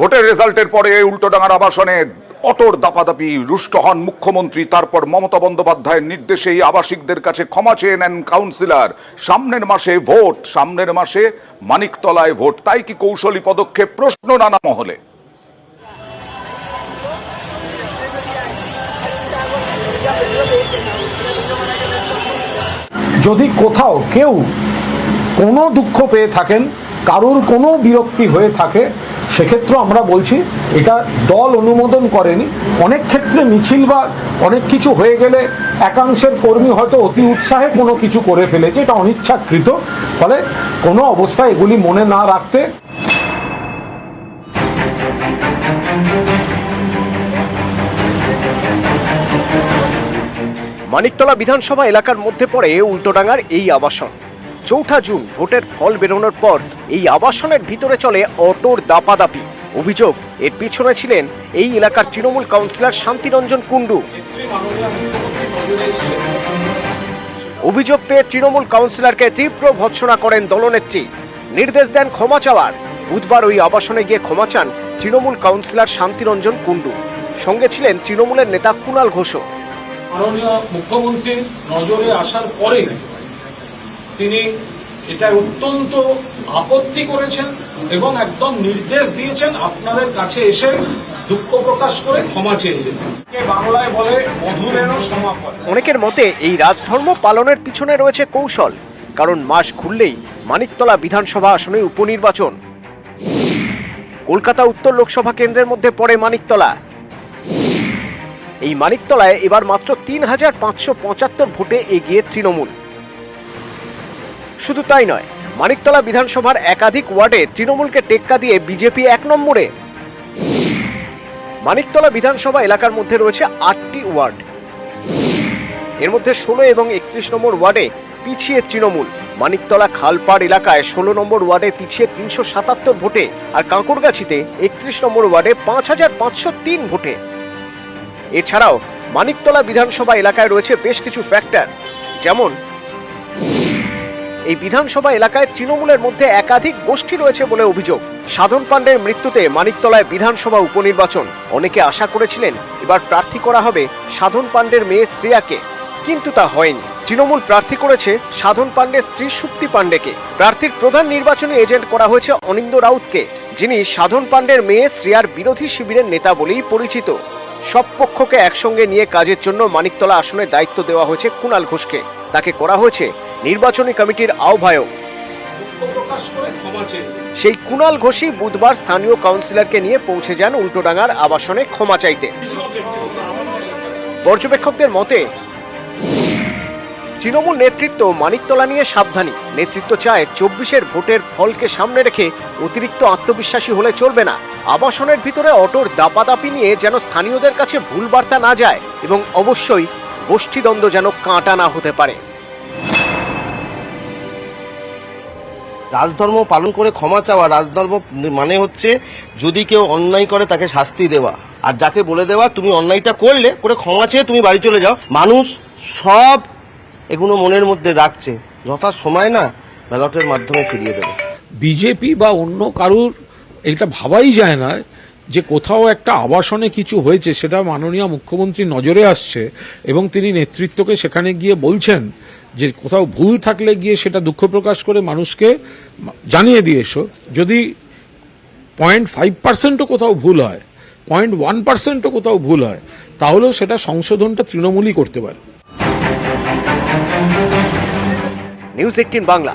ভোটের রেজাল্টের পরে উল্টোডাঙ্গার আবাসনে অটর দাপাদাপি, রুষ্ট হন মুখ্যমন্ত্রী। তারপর মমতা বন্দ্যোপাধ্যায়ের নির্দেশে এই আবাসিকদের কাছে ক্ষমা চেয়ে নেন কাউন্সিলর। সামনের মাসে ভোট, সামনের মাসে মানিকতলায় ভোট, তাই কি কৌশলী পদক্ষেপ? প্রশ্ন নানা মহলে। যদি কোথাও কেউ কোনো দুঃখ পেয়ে থাকেন, কারুর কোনো বিরক্তি হয়ে থাকে, সেক্ষেত্রে আমরা বলছি এটা দল অনুমোদন করেনি। অনেক ক্ষেত্রে মিছিল বা অনেক কিছু হয়ে গেলে একাংশের কর্মী হয়তো অতি উৎসাহে কোনো কিছু করে ফেলেছে, এটা অনিচ্ছাকৃত। ফলে কোনো অবস্থায় এগুলি মনে না রাখতে মানিকতলা বিধানসভা এলাকার মধ্যে পড়ে উল্টোডাঙ্গার এই আবাসন। ৪ জুন ভোটের ফল বেরোনোর পর এই আবাসনের ভিতরে চলে অটোর দাপাদাপি। অভিযোগ, এর পিছনে ছিলেন এই এলাকার তৃণমূল কাউন্সিলর শান্তিরঞ্জন কুণ্ডু। অভিযোগ পেয়ে তৃণমূল কাউন্সিলরকে তীব্র ভৎসনা করেন দলনেত্রী, নির্দেশ দেন ক্ষমা চাওয়ার। বুধবার ওই আবাসনে গিয়ে ক্ষমা চান তৃণমূল কাউন্সিলর শান্তিরঞ্জন কুণ্ডু। সঙ্গে ছিলেন তৃণমূলের নেতা কুণাল ঘোষও। মাননীয় মুখ্যমন্ত্রীর নজরে আসার পরে তিনি এটা অত্যন্ত আপত্তি করেছেন এবং একদম নির্দেশ দিয়েছেন আপনাদের কাছে এসে দুঃখ প্রকাশ করে ক্ষমা চেয়ে যেতে। বাংলায় বলে মধুরেণ সমাপন। অনেকের মতে এই রাজধর্ম পালনের পিছনে রয়েছে কৌশল, কারণ মাস খুললেই মানিকতলা বিধানসভা আসনে উপনির্বাচন। কলকাতা উত্তর লোকসভা কেন্দ্রের মধ্যে পড়ে মানিকতলা। এই মানিকতলায় এবার মাত্র ৩,৫৭৫ ভোটে এগিয়ে তৃণমূল। শুধু তাই নয়, মানিকতলা বিধানসভার একাধিক ওয়ার্ডে তৃণমূলকে টেক্কা দিয়ে বিজেপি ১ নম্বরে। মানিকতলা বিধানসভা এলাকার মধ্যে রয়েছে ৮টি ওয়ার্ড। এর মধ্যে ১৬ এবং ৩১ নম্বর ওয়ার্ডে পিছিয়ে তৃণমূল। মানিকতলা খালপাড় এলাকায় ১৬ নম্বর ওয়ার্ডে পিছিয়ে ৩৭৭ ভোটে, আর কাঁকড়গাছিতে ৩১ নম্বর ওয়ার্ডে ৫,৫০৩ ভোটে। এছাড়াও মানিকতলা বিধানসভা এলাকায় রয়েছে বেশ কিছু ফ্যাক্টর, যেমন এই বিধানসভা এলাকায় তৃণমূলের মধ্যে একাধিক গোষ্ঠী রয়েছে বলে অভিযোগ। সাধন পাণ্ডের মৃত্যুতে মানিকতলায় বিধানসভা উপনির্বাচন। অনেকে আশা করেছিলেন এবার প্রার্থী করা হবে সাধন পাণ্ডের মেয়ে শ্রেয়াকে, কিন্তু তা হয়নি। তৃণমূল প্রার্থী করেছে সাধন পাণ্ডের স্ত্রী সুপ্তি পাণ্ডেকে। প্রার্থীর প্রধান নির্বাচনী এজেন্ট করা হয়েছে অনিন্দ্য রাউতকে, যিনি সাধন পাণ্ডের মেয়ে শ্রেয়ার বিরোধী শিবিরের নেতা বলেই পরিচিত। সব পক্ষকে একসঙ্গে নিয়ে কাজের জন্য মানিকতলা আসনে দায়িত্ব দেওয়া হয়েছে কুণাল ঘোষকে। তাকে করা হয়েছে নির্বাচনী কমিটির আহ্বায়ক। সেই কুণাল ঘোষই বুধবার স্থানীয় কাউন্সিলরকে নিয়ে পৌঁছে যান উল্টোডাঙ্গার আবাসনে ক্ষমা চাইতে। পর্যবেক্ষকদের মতে তৃণমূল নেতৃত্ব মানিকতলা নিয়ে সাবধানী। নেতৃত্ব চায় ২৪-এর ভোটের ফলকে সামনে রেখে অতিরিক্ত আত্মবিশ্বাসী হলে চলবে না। আবাসনের ভিতরে অটোর দাপাদাপি নিয়ে যেন স্থানীয়দের কাছে ভুল বার্তা না যায়, এবং অবশ্যই গোষ্ঠীদ্বন্দ্ব যেন কাঁটা না হতে পারে। রাজধর্ম পালন করে ক্ষমা চাওয়া, রাজধর্ম মানে হচ্ছে যদি কেউ অন্যায় করে তাকে শাস্তি দেওয়া, আর যাকে বলে দেওয়া তুমি অন্যায়টা করলে করে ক্ষমা চেয়ে তুমি বাড়ি চলে যাও। মানুষ সব এগুলো মনের মধ্যে রাখছে, যথা সময় না ব্যালটের মাধ্যমে ফিরিয়ে দেবে। বিজেপি বা অন্য কারুর এটা ভাবাই যায় না যে কোথাও একটা আবাসনে কিছু হয়েছে, সেটা মাননীয় মুখ্যমন্ত্রী নজরে আসছে এবং তিনি নেতৃত্বকে সেখানে গিয়ে বলছেন যে কোথাও ভুল থাকলে গিয়ে সেটা দুঃখ প্রকাশ করে মানুষকে জানিয়ে দিয়ে এসো। যদি 0.5%ও কোথাও ভুল হয়, 0.1%ও কোথাও ভুল হয়, তাহলেও সেটা সংশোধনটা তৃণমূলই করতে পারে। নিউজ 18 বাংলা।